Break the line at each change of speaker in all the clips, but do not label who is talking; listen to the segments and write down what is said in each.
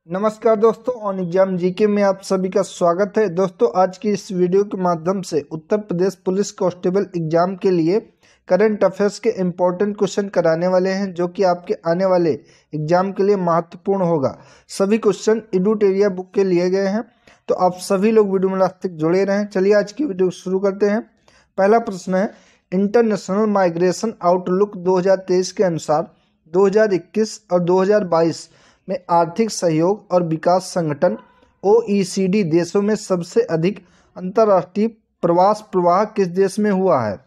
नमस्कार दोस्तों, on exam GK में आप सभी का स्वागत है। दोस्तों, आज की इस वीडियो के माध्यम से Uttar Pradesh police constable exam के लिए करंट अफेयर्स के इम्पोर्टेंट क्वेश्चन कराने वाले हैं, जो कि आपके आने वाले एग्जाम के लिए महत्वपूर्ण होगा। सभी क्वेश्चन एडुटेरिया बुक के लिए गए हैं, तो आप सभी लोग वीडियो में लास्ट तक जुड़े रहें। चलिए आज की वीडियो शुरू करते हैं। पहला प्रश्न है, इंटरनेशनल माइग्रेशन आउटलुक 2023 के अनुसार 2021 और 2022 में आर्थिक सहयोग और विकास संगठन OECD देशों में सबसे अधिक अंतर्राष्ट्रीय प्रवास प्रवाह किस देश में हुआ है?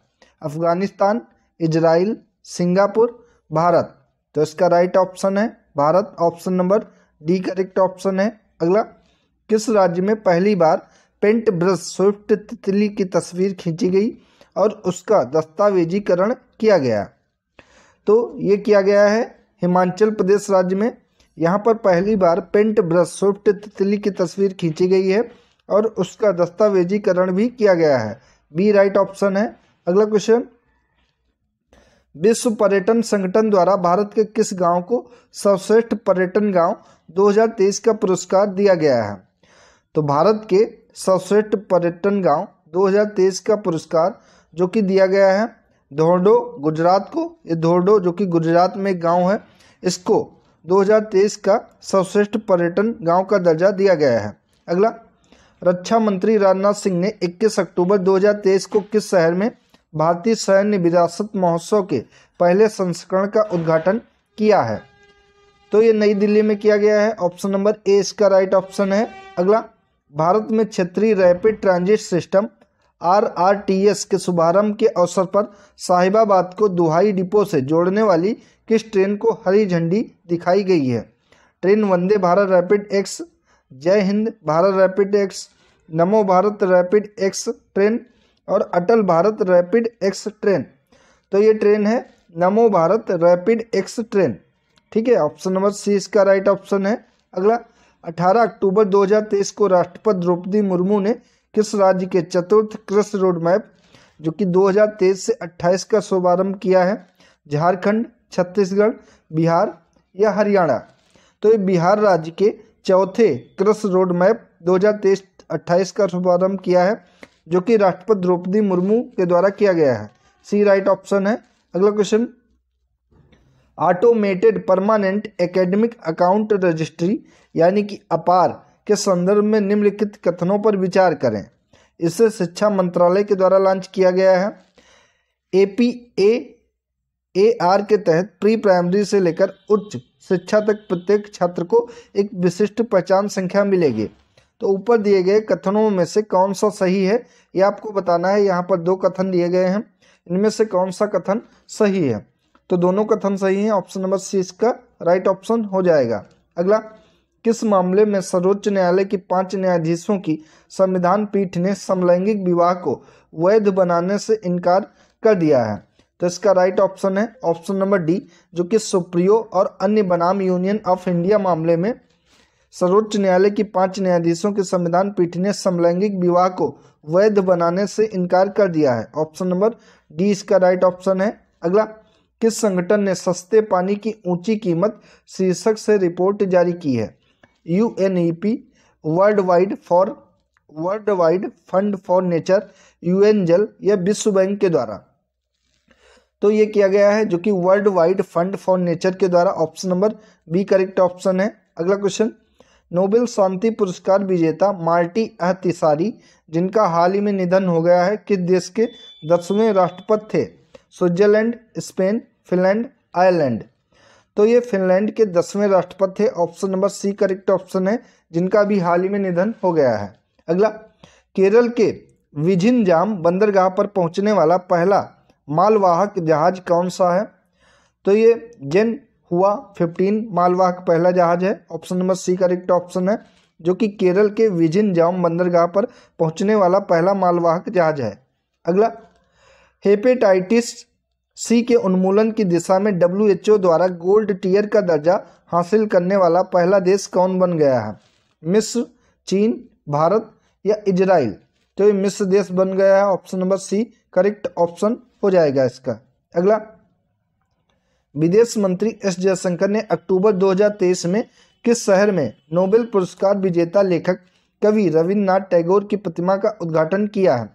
Afghanistan, Israel, Singapore, Bharat. तो इसका राइट ऑप्शन है Bharat. Option number D correct option है। अगला, किस राज्य में पहली बार पेंट ब्रश स्विफ्ट तितली की तस्वीर खींची गई और उसका दस्तावेजीकरण किया गया? तो ये किया गया है हिमाचल प्रदेश राज्य में। यहाँ पर पहली बार पेंट ब्रश स्विफ्ट तितली की तस्वीर खींची गई है और उसका दस्तावेजीकरण भी किया गया है। बी राइट ऑप्शन है। अगला क्वेश्चन, विश्व पर्यटन संगठन द्वारा भारत के किस गांव को सर्वश्रेष्ठ पर्यटन गांव 2023 का पुरस्कार दिया गया है? तो भारत के सर्वश्रेष्ठ पर्यटन गांव 2023 का पुरस्कार जो कि दिया गया है धोर्डो गुजरात को। ये धोर्डो जो कि गुजरात में एक गाँव है, इसको 2023 का सर्वश्रेष्ठ पर्यटन गांव का दर्जा दिया गया है। अगला, रक्षा मंत्री राजनाथ सिंह ने 21 अक्टूबर 2023 को किस शहर में भारतीय सैन्य विरासत महोत्सव के पहले संस्करण का उद्घाटन किया है? तो ये नई दिल्ली में किया गया है। ऑप्शन नंबर ए इसका राइट ऑप्शन है। अगला, भारत में क्षेत्रीय रैपिड ट्रांजिट सिस्टम RRTS के शुभारंभ के अवसर पर साहिबाबाद को दुहाई डिपो से जोड़ने वाली किस ट्रेन को हरी झंडी दिखाई गई है? Train Vande Bharat rapid x, जय हिंद भारत रैपिड एक्स, नमो भारत रैपिड एक्स ट्रेन और अटल भारत रैपिड एक्स ट्रेन। तो ये ट्रेन है नमो भारत रैपिड एक्स ट्रेन। ठीक है, ऑप्शन नंबर सी इसका राइट ऑप्शन है। अगला, 18 अक्टूबर 2023 को राष्ट्रपति द्रौपदी मुर्मू ने किस राज्य के चतुर्थ कृषि रोड मैप जो कि 2023 से 28 का शुभारंभ किया है? झारखंड, छत्तीसगढ़, बिहार या हरियाणा? तो ये बिहार राज्य के चौथे कृषि रोड मैप 2023-28 का शुभारंभ किया है, जो कि राष्ट्रपति द्रौपदी मुर्मू के द्वारा किया गया है। सी राइट ऑप्शन है। अगला question, automated permanent academic account registry यानी कि अपार के संदर्भ में निम्नलिखित कथनों पर विचार करें। इसे शिक्षा मंत्रालय के द्वारा लॉन्च किया गया है। APAAR के तहत प्री प्राइमरी से लेकर उच्च शिक्षा तक प्रत्येक छात्र को एक विशिष्ट पहचान संख्या मिलेगी। तो ऊपर दिए गए कथनों में से कौन सा सही है, ये आपको बताना है। यहाँ पर दो कथन दिए गए हैं, इनमें से कौन सा कथन सही है? तो दोनों कथन सही हैं। ऑप्शन नंबर सी इसका राइट ऑप्शन हो जाएगा। अगला, किस मामले में सर्वोच्च न्यायालय की 5 न्यायाधीशों की संविधान पीठ ने समलैंगिक विवाह को वैध बनाने से इनकार कर दिया है? तो इसका राइट ऑप्शन है ऑप्शन नंबर डी, जो कि सुप्रियो और अन्य बनाम यूनियन ऑफ इंडिया मामले में सर्वोच्च न्यायालय की 5 न्यायाधीशों की संविधान पीठ ने समलैंगिक विवाह को वैध बनाने से इनकार कर दिया है। ऑप्शन नंबर डी इसका राइट ऑप्शन है। अगला, किस संगठन ने सस्ते पानी की ऊंची कीमत शीर्षक से रिपोर्ट जारी की है? UNEP, world wide fund for nature, UN जल या विश्व बैंक के द्वारा? तो ये किया गया है जो कि world wide fund for nature के द्वारा। Option number B correct option है। अगला क्वेश्चन, नोबेल शांति पुरस्कार विजेता मार्टी अहतिसारी, जिनका हाल ही में निधन हो गया है, किस देश के 10वें राष्ट्रपति थे? Switzerland, Spain, Finland, Ireland? तो ये फिनलैंड के 10वें राष्ट्रपति थे। Option number C correct option है, जिनका भी हाल ही में निधन हो गया है। अगला, केरल के विझिंजाम बंदरगाह पर पहुंचने वाला पहला मालवाहक जहाज कौन सा है? तो ये जेन हुआ 15 मालवाहक पहला जहाज है। Option number C correct option है, जो कि केरल के विझिंजाम बंदरगाह पर पहुंचने वाला पहला मालवाहक जहाज है। अगला, हेपेटाइटिस सी के उन्मूलन की दिशा में WHO द्वारा गोल्ड टीयर का दर्जा हासिल करने वाला पहला देश कौन बन गया है? मिस्र, चीन, भारत या इजराइल? तो ये मिस्र देश बन गया है। Option number C correct option हो जाएगा इसका। अगला, विदेश मंत्री एस जयशंकर ने अक्टूबर 2023 में किस शहर में नोबेल पुरस्कार विजेता लेखक कवि रविन्द्रनाथ टैगोर की प्रतिमा का उद्घाटन किया है?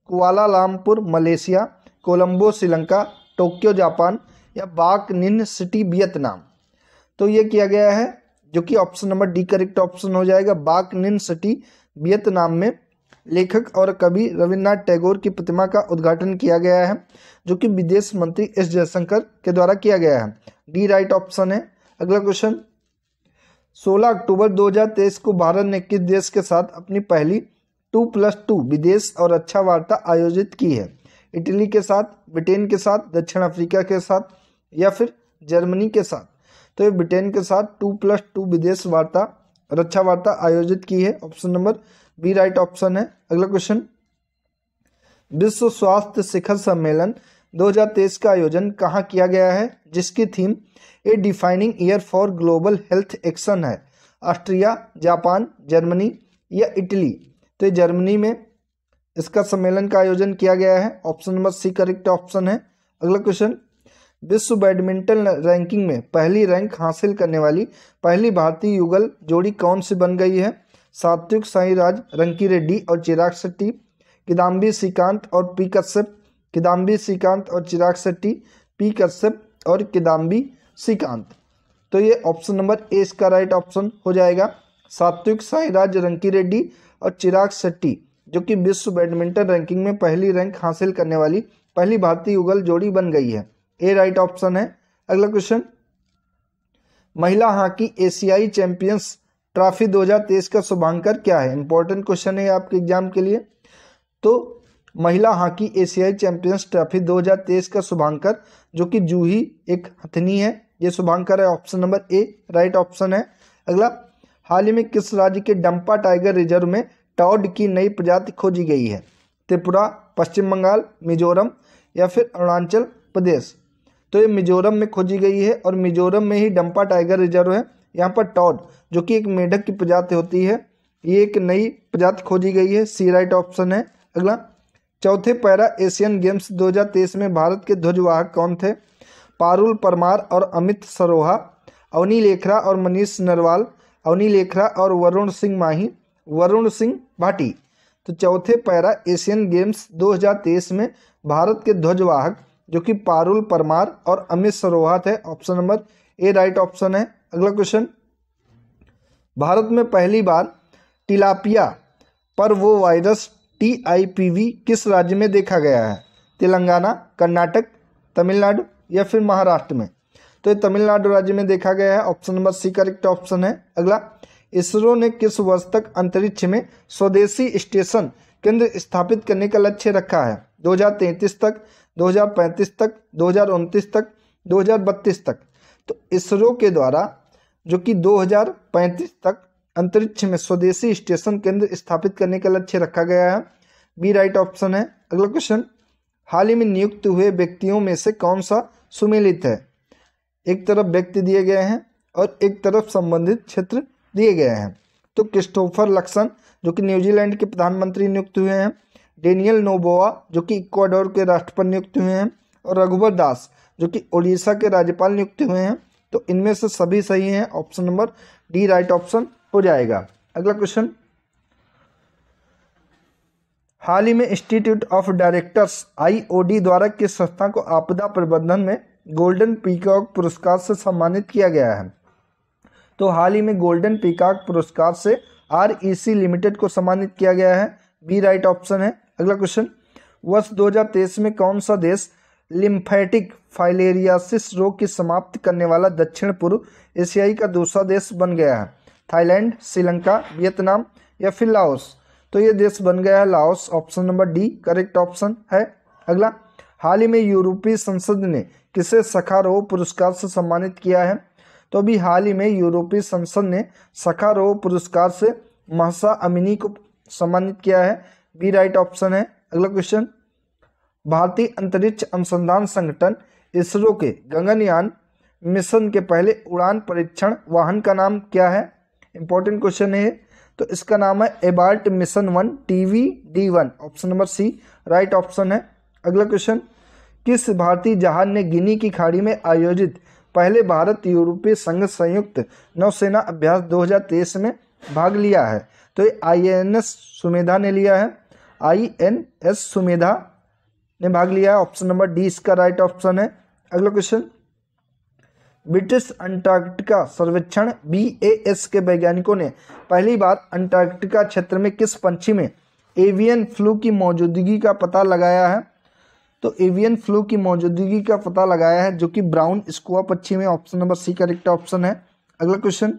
Kuala Lumpur Malaysia, Colombo Sri Lanka, Tokyo Japan या बाक निन सिटी वियतनाम। तो ये किया गया है, जो कि option number D correct option हो जाएगा। बाक निन सिटी वियतनाम में लेखक और कवि रविन्द्रनाथ टैगोर की प्रतिमा का उद्घाटन किया गया है, जो कि विदेश मंत्री एस जयशंकर के द्वारा किया गया है। डी राइट ऑप्शन है। अगला क्वेश्चन, 16 अक्टूबर 2023 को भारत ने किस देश के साथ अपनी पहली 2+2 विदेश और रक्षा वार्ता आयोजित की है? इटली के साथ, ब्रिटेन के साथ, दक्षिण अफ्रीका के साथ या फिर जर्मनी के साथ? तो ये ब्रिटेन के साथ 2+2 विदेश वार्ता रक्षा वार्ता आयोजित की है। Option number B right option है। अगला क्वेश्चन, विश्व स्वास्थ्य शिखर सम्मेलन 2023 का आयोजन कहाँ किया गया है, जिसकी theme A defining year for global health action है? ऑस्ट्रिया, जापान, जर्मनी या इटली? तो ये जर्मनी में इसका सम्मेलन का आयोजन किया गया है। Option number C correct option है। अगला क्वेश्चन, विश्व बैडमिंटन रैंकिंग में पहली रैंक हासिल करने वाली पहली भारतीय युगल जोड़ी कौन सी बन गई है? सात्विक साईराज रंकीरेड्डी और चिराग शेट्टी, किदाम्बी श्रीकांत और पी कश्यप, किदाम्बी श्रीकांत और चिराग शेट्टी, पी कश्यप और किदाम्बी श्रीकांत? तो ये ऑप्शन नंबर ए इसका राइट ऑप्शन हो जाएगा। सात्विक साईराज रंकीरेड्डी और चिराग शेट्टी, जो कि विश्व बैडमिंटन रैंकिंग में पहली रैंक हासिल करने वाली पहली भारतीय युगल जोड़ी बन गई है। ए राइट ऑप्शन है। अगला क्वेश्चन, महिला हॉकी एशियाई चैंपियंस ट्रॉफी 2023 का शुभांकर क्या है? इंपॉर्टेंट क्वेश्चन है आपके एग्जाम के लिए। तो महिला हॉकी एशियाई चैंपियंस ट्रॉफी 2023 का शुभांकर, जो कि जूही एक हथनी है, ये शुभांकर है। Option number A right option है। अगला, हाल ही में किस राज्य के डंपा टाइगर रिजर्व में टॉड की नई प्रजाति खोजी गई है? त्रिपुरा, पश्चिम बंगाल, मिजोरम या फिर अरुणाचल प्रदेश? तो ये मिजोरम में खोजी गई है और मिजोरम में ही डंपा टाइगर रिजर्व है। यहाँ पर टॉड, जो कि एक मेढक की प्रजाति होती है, ये एक नई प्रजाति खोजी गई है। सी राइट ऑप्शन है। अगला, चौथे पैरा एशियन गेम्स 2023 में भारत के ध्वजवाहक कौन थे? पारुल परमार और अमित सरोहा, अवनी लेखरा और मनीष नरवाल, अवनी लेखरा और वरुण सिंह माही, वरुण सिंह भाटी? तो चौथे पैरा एशियन गेम्स 2023 में भारत के ध्वजवाहक, जो कि पारुल परमार और अमित सरोहा थे। Option number A right option है। अगला क्वेश्चन, भारत में पहली बार टिलापिया पर वो वायरस TIPV किस राज्य में देखा गया है? तेलंगाना, कर्नाटक, तमिलनाडु या फिर महाराष्ट्र में? तो ये तमिलनाडु राज्य में देखा गया है। Option number C correct option है। अगला, इसरो ने किस वर्ष तक अंतरिक्ष में स्वदेशी स्टेशन केंद्र स्थापित करने का लक्ष्य रखा है? 2033 तक, 2035 तक, 2029 तक, 2032 तक? तो इसरो के द्वारा, जो कि 2035 तक अंतरिक्ष में स्वदेशी स्टेशन केंद्र स्थापित करने का लक्ष्य रखा गया है। बी राइट ऑप्शन है। अगला क्वेश्चन, हाल ही में नियुक्त हुए व्यक्तियों में से कौन सा सुमेलित है? एक तरफ व्यक्ति दिए गए हैं और एक तरफ संबंधित क्षेत्र दिए गए हैं। तो क्रिस्टोफर लक्सन, जो कि न्यूजीलैंड के प्रधानमंत्री नियुक्त हुए हैं, डेनियल नोबोआ, जो कि इक्वाडोर के राष्ट्रपति नियुक्त हुए हैं, और रघुवर दास, जो कि ओडिशा के राज्यपाल नियुक्त हुए हैं। तो इनमें से सभी सही हैं। Option number D right option हो जाएगा। अगला क्वेश्चन, हाल ही में इंस्टीट्यूट ऑफ डायरेक्टर्स IOD द्वारा किस संस्था को आपदा प्रबंधन में गोल्डन पीकॉक पुरस्कार से सम्मानित किया गया है? तो हाल ही में गोल्डन पीकॉक पुरस्कार से REC लिमिटेड को सम्मानित किया गया है। बी राइट ऑप्शन है। अगला क्वेश्चन, वर्ष 2023 में कौन सा देश लिम्फेटिक फाइलेरियासिस रोग की समाप्त करने वाला दक्षिण पूर्व एशियाई का दूसरा देश बन गया है? थाईलैंड, श्रीलंका, वियतनाम या फिर लाओस? तो ये देश बन गया है Laos. Option number D correct option है। अगला, हाल ही में यूरोपीय संसद ने किसे सखारोव पुरस्कार से सम्मानित किया है? तो अभी हाल ही में यूरोपीय संसद ने सखारोव पुरस्कार से महसा अमीनी को सम्मानित किया है। बी राइट ऑप्शन है। अगला क्वेश्चन, भारतीय अंतरिक्ष अनुसंधान संगठन इसरो के गगनयान मिशन के पहले उड़ान परीक्षण वाहन का नाम क्या है? इंपॉर्टेंट क्वेश्चन है। तो इसका नाम है abort mission 1 TVD1। Option number C right option है। अगला क्वेश्चन, किस भारतीय जहाज ने गिनी की खाड़ी में आयोजित पहले भारत यूरोपीय संघ संयुक्त नौसेना अभ्यास 2023 में भाग लिया है? तो ये INS सुमेधा ने लिया है, INS सुमेधा ने भाग लिया है। ऑप्शन नंबर डी इसका राइट ऑप्शन है। अगला क्वेश्चन, ब्रिटिश अंटार्कटिका सर्वेक्षण BAS के वैज्ञानिकों ने पहली बार अंटार्कटिका क्षेत्र में किस पंछी में एवियन फ्लू की मौजूदगी का पता लगाया है? तो एवियन फ्लू की मौजूदगी का पता लगाया है जो कि ब्राउन स्कुआ पक्षी में। Option number C correct option है। अगला क्वेश्चन,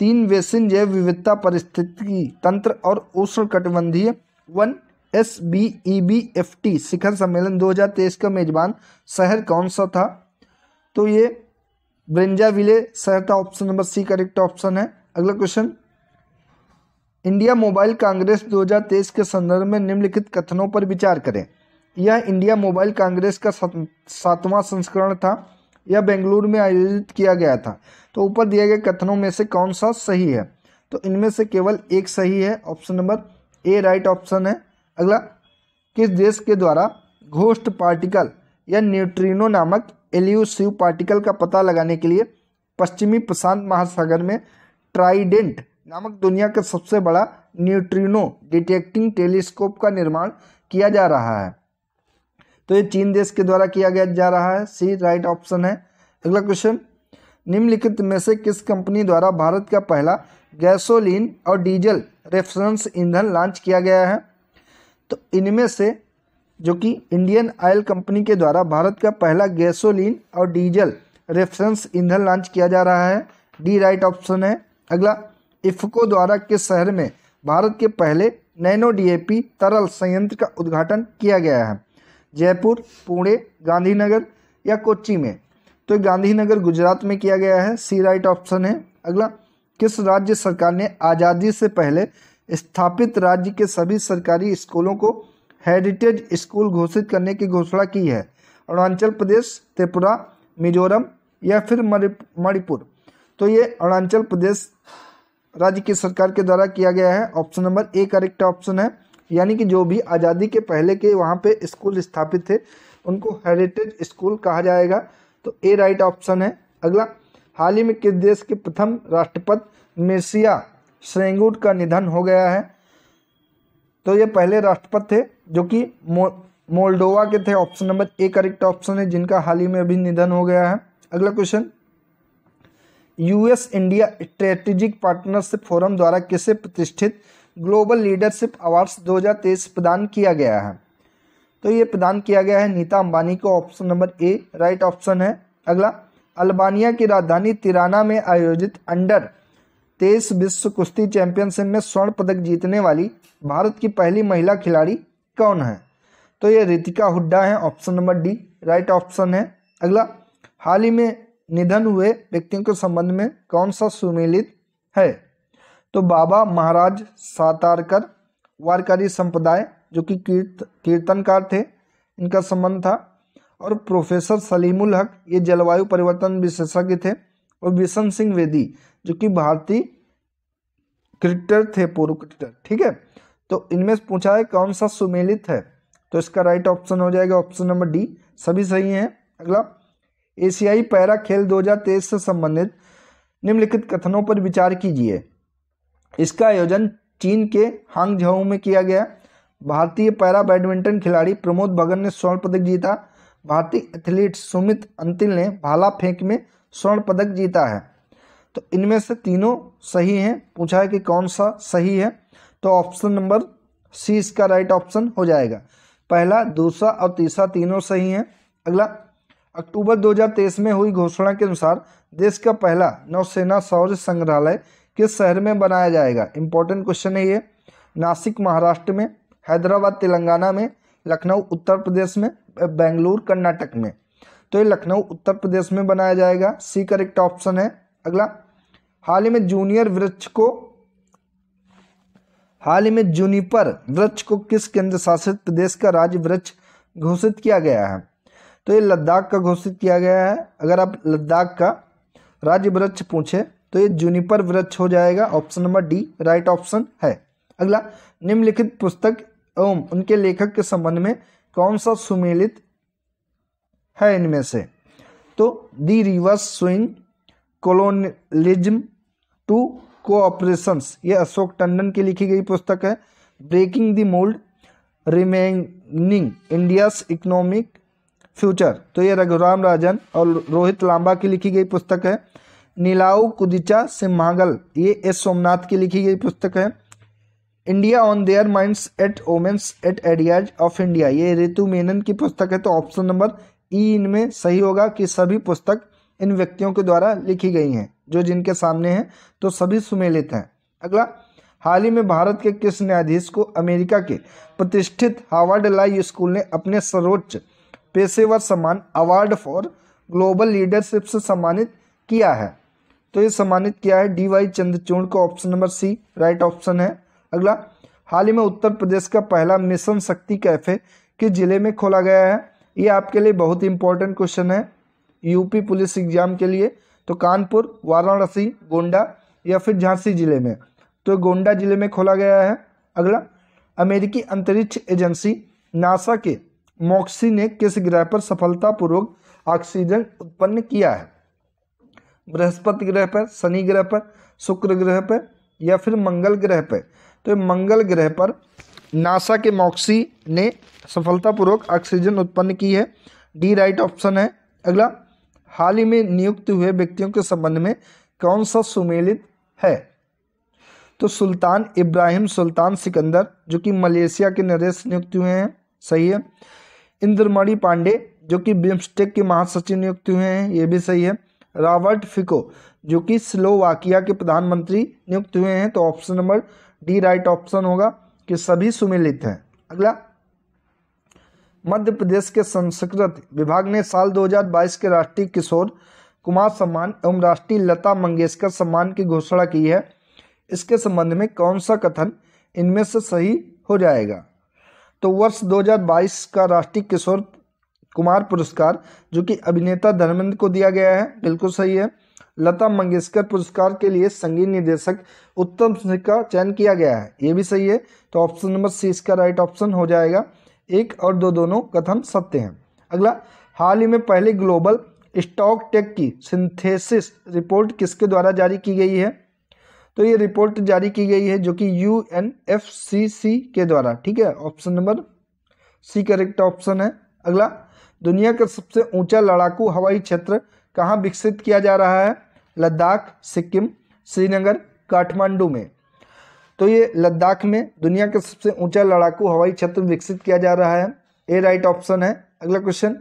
3 बेसिन जैव विविधता पारिस्थितिकी तंत्र और उष्णकटिबंधीय वन SBEBFT शिखर सम्मेलन 2023 का मेजबान शहर कौन सा था? तो ये ब्रेंजाविले शहर था। Option number C correct option है। अगला क्वेश्चन, इंडिया मोबाइल कांग्रेस 2023 के संदर्भ में निम्नलिखित कथनों पर विचार करें। यह इंडिया मोबाइल कांग्रेस का 7वां संस्करण था। यह बेंगलुरु में आयोजित किया गया था। तो ऊपर दिए गए कथनों में से कौन सा सही है? तो इनमें से केवल एक सही है। Option number A right option है। अगला, किस देश के द्वारा घोस्ट पार्टिकल या न्यूट्रिनो नामक एल्यूसिव पार्टिकल का पता लगाने के लिए पश्चिमी प्रशांत महासागर में ट्राइडेंट नामक दुनिया का सबसे बड़ा न्यूट्रिनो डिटेक्टिंग टेलीस्कोप का निर्माण किया जा रहा है? तो ये चीन देश के द्वारा किया गया जा रहा है। सी राइट ऑप्शन है। अगला क्वेश्चन, निम्नलिखित में से किस कंपनी द्वारा भारत का पहला गैसोलीन और डीजल रेफरेंस ईंधन लॉन्च किया गया है? तो इनमें से जो कि इंडियन ऑयल कंपनी के द्वारा भारत का पहला गैसोलीन और डीजल रेफरेंस ईंधन लॉन्च किया जा रहा है। डी राइट ऑप्शन है। अगला, इफ्को द्वारा किस शहर में भारत के पहले नैनो DAP तरल संयंत्र का उद्घाटन किया गया है? जयपुर, पुणे, गांधीनगर या कोच्चि में? तो गांधीनगर गुजरात में किया गया है। सी राइट ऑप्शन है। अगला, किस राज्य सरकार ने आज़ादी से पहले स्थापित राज्य के सभी सरकारी स्कूलों को हेरिटेज स्कूल घोषित करने की घोषणा की है? अरुणाचल प्रदेश, त्रिपुरा, मिजोरम या फिर मणिपुर? तो ये अरुणाचल प्रदेश राज्य की सरकार के द्वारा किया गया है। Option number A correct option है। यानी कि जो भी आज़ादी के पहले के वहाँ पे स्कूल स्थापित थे उनको हेरिटेज स्कूल कहा जाएगा। तो ए राइट ऑप्शन है। अगला, हाल ही में किस देश के प्रथम राष्ट्रपति मिर्सिया सेंगुट का निधन हो गया है? तो ये पहले राष्ट्रपति थे जो कि मोल्डोवा के थे। Option number A correct option है, जिनका हाल ही में अभी निधन हो गया है। अगला question, US India strategic partnership forum द्वारा किसे प्रतिष्ठित ग्लोबल लीडरशिप अवार्ड्स 2023 प्रदान किया गया है? तो ये प्रदान किया गया है नीता अंबानी को। Option number A right option है। अगला, अल्बानिया की राजधानी तिराना में आयोजित अंडर 23 विश्व कुश्ती चैंपियनशिप में स्वर्ण पदक जीतने वाली भारत की पहली महिला खिलाड़ी कौन है? तो ये रितिका हुड्डा है। Option number D right option है। अगला, हाल ही में निधन हुए व्यक्तियों के संबंध में कौन सा सुमेलित है? तो बाबा महाराज सातारकर वारकरी संप्रदाय जो कि कीर्तनकार थे, इनका संबंध था। और प्रोफेसर सलीमुल हक, ये जलवायु परिवर्तन विशेषज्ञ थे। और बिशन सिंह वेदी जो कि भारतीय क्रिकेटर थे, पूर्व क्रिकेटर। ठीक है, तो इनमें से पूछा है कौन सा सुमेलित है? तो इसका राइट ऑप्शन हो जाएगा ऑप्शन नंबर डी, सभी सही हैं। अगला, एशियाई पैरा खेल 2023 से संबंधित निम्नलिखित कथनों पर विचार कीजिए। इसका आयोजन चीन के हांगझाऊ में किया गया। भारतीय पैरा बैडमिंटन खिलाड़ी प्रमोद भगत ने स्वर्ण पदक जीता। भारतीय एथलीट सुमित अंतिल ने भाला फेंक में स्वर्ण पदक जीता है। तो इनमें से तीनों सही हैं। पूछा है कि कौन सा सही है? तो ऑप्शन नंबर सी इसका राइट ऑप्शन हो जाएगा। पहला, दूसरा और तीसरा तीनों सही हैं। अगला, अक्टूबर 2023 में हुई घोषणा के अनुसार देश का पहला नौसेना शौर्य संग्रहालय किस शहर में बनाया जाएगा? इंपॉर्टेंट क्वेश्चन है ये। नासिक महाराष्ट्र में, हैदराबाद तेलंगाना में, लखनऊ उत्तर प्रदेश में, बेंगलुरु कर्नाटक में? तो ये लखनऊ उत्तर प्रदेश में बनाया जाएगा। सी करेक्ट ऑप्शन है। अगला, हाल ही में जूनिपर वृक्ष को किस केंद्र शासित प्रदेश का राज्य वृक्ष घोषित किया गया है? तो ये लद्दाख का घोषित किया गया है। अगर आप लद्दाख का राज्य वृक्ष पूछे तो ये जूनिपर वृक्ष हो जाएगा। Option number D right option है। अगला, निम्नलिखित पुस्तक एवं उनके लेखक के संबंध में कौन सा सुमेलित है इनमें से? तो the reverse swing colonialism to cooperations, ये अशोक टंडन की लिखी गई पुस्तक है। Breaking the mould reimagining India's economic future, तो ये रघुराम राजन और रोहित लांबा की लिखी गई पुस्तक है। नीलाऊ कुदिचा सिम्हागल, ये एस सोमनाथ की लिखी गई पुस्तक है। India on their minds eight women eight ideas of India, ये ऋतु मेनन की पुस्तक है। तो ऑप्शन नंबर ई इनमें सही होगा कि सभी पुस्तक इन व्यक्तियों के द्वारा लिखी गई हैं जो जिनके सामने हैं, तो सभी सुमेलित हैं। अगला, हाल ही में भारत के किस न्यायाधीश को अमेरिका के प्रतिष्ठित हार्वर्ड लॉ स्कूल ने अपने सर्वोच्च पेशेवर सम्मान अवार्ड फॉर ग्लोबल लीडरशिप से सम्मानित किया है? तो ये सम्मानित किया है DY चंद्रचूड़ को, option number C right option है। अगला, हाल ही में उत्तर प्रदेश का पहला मिशन शक्ति कैफे किस जिले में खोला गया है? ये आपके लिए बहुत इंपॉर्टेंट क्वेश्चन है यूपी पुलिस एग्जाम के लिए। तो कानपुर, वाराणसी, गोंडा या फिर झांसी जिले में? तो गोंडा जिले में खोला गया है। अगला, अमेरिकी अंतरिक्ष एजेंसी नासा के मॉक्सी ने किस ग्रह पर सफलतापूर्वक ऑक्सीजन उत्पन्न किया है? बृहस्पति ग्रह पर, शनि ग्रह पर, शुक्र ग्रह पर या फिर मंगल ग्रह पर? तो मंगल ग्रह पर नासा के मॉक्सी ने सफलतापूर्वक ऑक्सीजन उत्पन्न की है, डी राइट ऑप्शन है। अगला, हाल ही में नियुक्त हुए व्यक्तियों के संबंध में कौन सा सुमेलित है? तो सुल्तान इब्राहिम सुल्तान सिकंदर जो कि मलेशिया के नरेश नियुक्त हुए हैं, सही है। इंद्रमणि पांडे जो कि बिम्स्टेक के महासचिव नियुक्त हुए हैं, ये भी सही है। रॉबर्ट फिको जो कि स्लोवाकिया के प्रधानमंत्री नियुक्त हुए हैं, तो option number D right option होगा कि सभी सुमेलित हैं। अगला, मध्य प्रदेश के संस्कृति विभाग ने साल 2022 के राष्ट्रीय किशोर कुमार सम्मान एवं राष्ट्रीय लता मंगेशकर सम्मान की घोषणा की है। इसके संबंध में कौन सा कथन इनमें से सही हो जाएगा? तो वर्ष 2022 का राष्ट्रीय किशोर कुमार पुरस्कार जो कि अभिनेता धर्मेंद्र को दिया गया है, बिल्कुल सही है। लता मंगेशकर पुरस्कार के लिए संगीत निर्देशक उत्तम सिंह का चयन किया गया है, ये भी सही है। तो ऑप्शन नंबर सी इसका राइट ऑप्शन हो जाएगा। 1 और 2 दोनों कथन सत्य हैं। अगला, हाल ही में पहले ग्लोबल स्टॉक टेक की सिंथेसिस रिपोर्ट किसके द्वारा जारी की गई है? तो ये रिपोर्ट जारी की गई है जो कि UNFCCC के द्वारा, ठीक है। Option number C correct option है। अगला, दुनिया का सबसे ऊंचा लड़ाकू हवाई क्षेत्र कहाँ विकसित किया जा रहा है? लद्दाख, सिक्किम, श्रीनगर, काठमांडू में? तो ये लद्दाख में दुनिया का सबसे ऊंचा लड़ाकू हवाई क्षेत्र विकसित किया जा रहा है, ए राइट ऑप्शन है। अगला क्वेश्चन,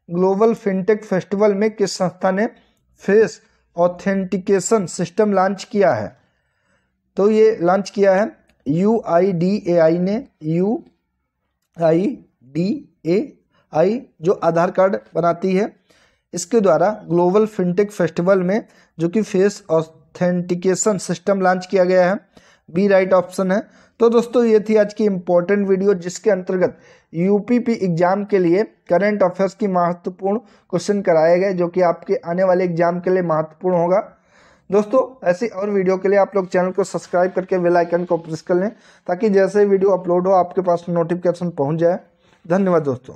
ग्लोबल फिनटेक फेस्टिवल में किस संस्था ने फेस ऑथेंटिकेशन सिस्टम लॉन्च किया है? तो ये लॉन्च किया है UIDAI ने। UIDAI जो आधार कार्ड बनाती है, इसके द्वारा ग्लोबल फिनटेक फेस्टिवल में जो कि फेस ऑथेंटिकेशन सिस्टम लॉन्च किया गया है, बी राइट ऑप्शन है। तो दोस्तों ये थी आज की इम्पोर्टेंट वीडियो जिसके अंतर्गत UPP एग्जाम के लिए करंट अफेयर्स की महत्वपूर्ण क्वेश्चन कराए गए जो कि आपके आने वाले एग्जाम के लिए महत्वपूर्ण होगा। दोस्तों ऐसी और वीडियो के लिए आप लोग चैनल को सब्सक्राइब करके बेल आइकन को प्रेस कर लें ताकि जैसे वीडियो अपलोड हो आपके पास नोटिफिकेशन पहुंच जाए। धन्यवाद दोस्तों।